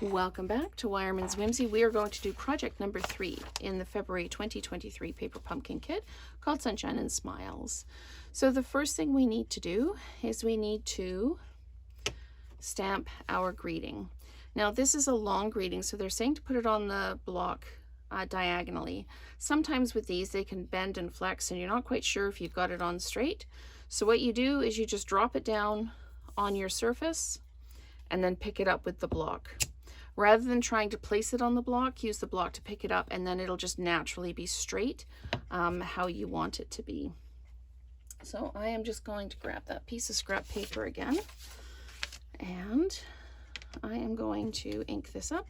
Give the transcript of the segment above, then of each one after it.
Welcome back to Wireman's Whimsy. We are going to do project number 3 in the February 2023 paper pumpkin kit called Sunshine and Smiles. So the first thing we need to do is we need to stamp our greeting. Now this is a long greeting, so they're saying to put it on the block diagonally. Sometimes with these they can bend and flex and you're not quite sure if you've got it on straight. So what you do is you just drop it down on your surface and then pick it up with the block. Rather than trying to place it on the block, use the block to pick it up and then it'll just naturally be straight how you want it to be. So I am just going to grab that piece of scrap paper again and I am going to ink this up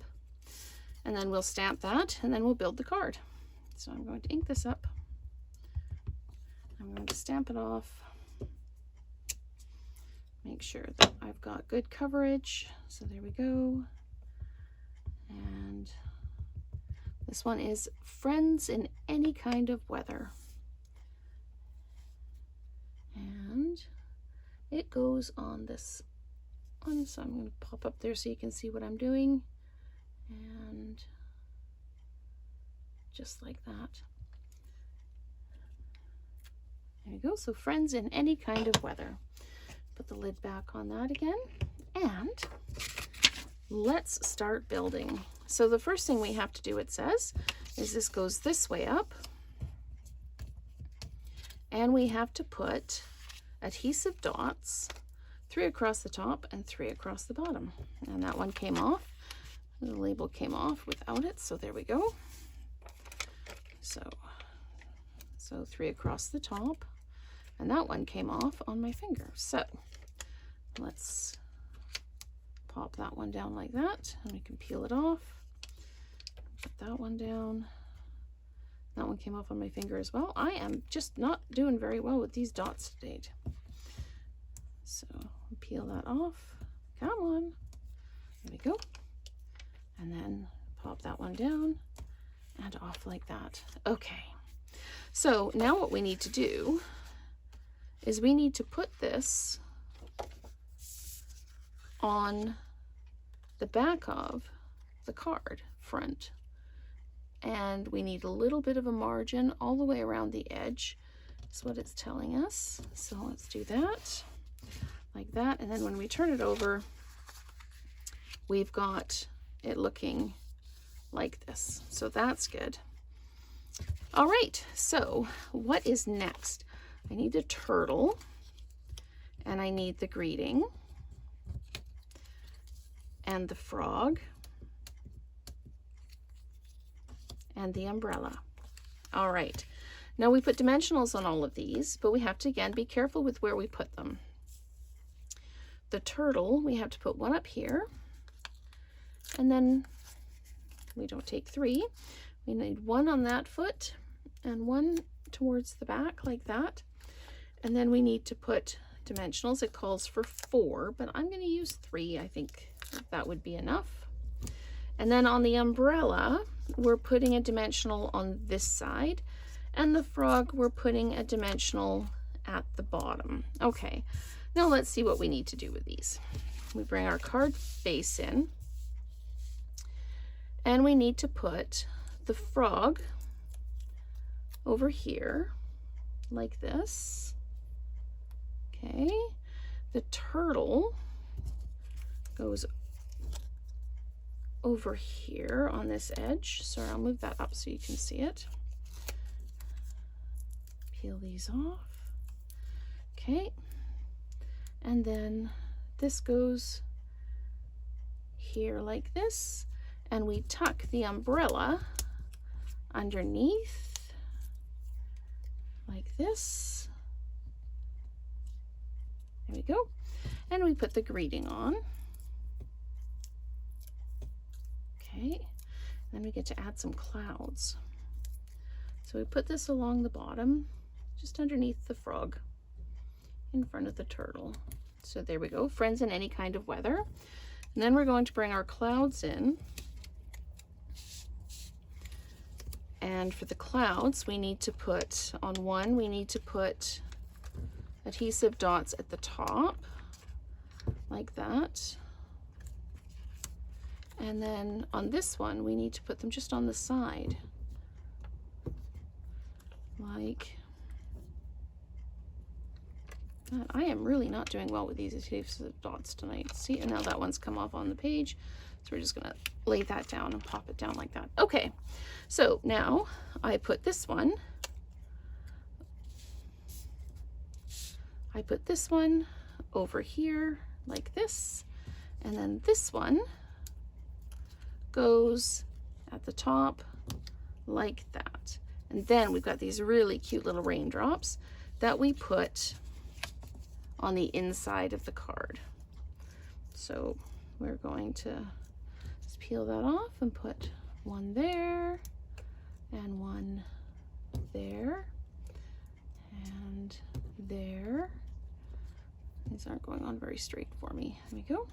and then we'll stamp that and then we'll build the card. So I'm going to ink this up. I'm going to stamp it off. Make sure that I've got good coverage. So there we go. And this one is Friends in Any Kind of Weather. And it goes on this one, so I'm going to pop up there so you can see what I'm doing. And just like that. There you go. So Friends in Any Kind of Weather. Put the lid back on that again. And let's start building. So the first thing we have to do, it says, is this goes this way up. And we have to put adhesive dots, 3 across the top and 3 across the bottom. And that one came off. The label came off without it, so there we go. So 3 across the top. And that one came off on my finger. So let's pop that one down like that and we can peel it off. Put that one down. That one came off on my finger as well. I am just not doing very well with these dots to date. So peel that off. Come on. There we go. And then pop that one down and off like that. Okay. So now what we need to do is we need to put this on the back of the card front. And we need a little bit of a margin all the way around the edge. That's what it's telling us. So let's do that like that. And then when we turn it over, we've got it looking like this. So that's good. All right, so what is next? I need a turtle and I need the greeting and the frog and the umbrella. All right, now we put dimensionals on all of these, but we have to again be careful with where we put them. The turtle, we have to put one up here, and then we don't take 3. We need 1 on that foot and 1 towards the back like that. And then we need to put dimensionals. It calls for 4, but I'm going to use 3. I think that would be enough. And then on the umbrella, we're putting a dimensional on this side, and the frog, we're putting a dimensional at the bottom. Okay, now let's see what we need to do with these. We bring our card base in, and we need to put the frog over here like this. Okay, the turtle goes over here on this edge. Sorry, I'll move that up so you can see it. Peel these off. Okay, and then this goes here like this, and we tuck the umbrella underneath like this. There we go. And we put the greeting on. Okay, then we get to add some clouds. So we put this along the bottom, just underneath the frog, in front of the turtle. So there we go, Friends in Any Kind of Weather. And then we're going to bring our clouds in. And for the clouds, we need to put, on one, we need to put adhesive dots at the top, like that. And then on this one, we need to put them just on the side. Like that. I am really not doing well with these adhesive dots tonight. See, and now that one's come off on the page. So we're just gonna lay that down and pop it down like that. Okay, so now I put this one, over here like this, and then this one goes at the top like that. And then we've got these really cute little raindrops that we put on the inside of the card. So we're going to just peel that off and put one there and one there and there. These aren't going on very straight for me. There we go.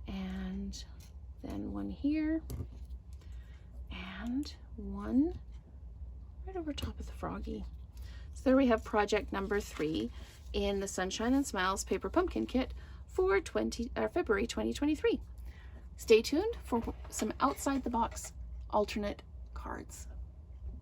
And then one here and one right over top of the froggy. So there we have project number 3 in the Sunshine and Smiles Paper Pumpkin Kit for February 2023. Stay tuned for some outside the box alternate cards.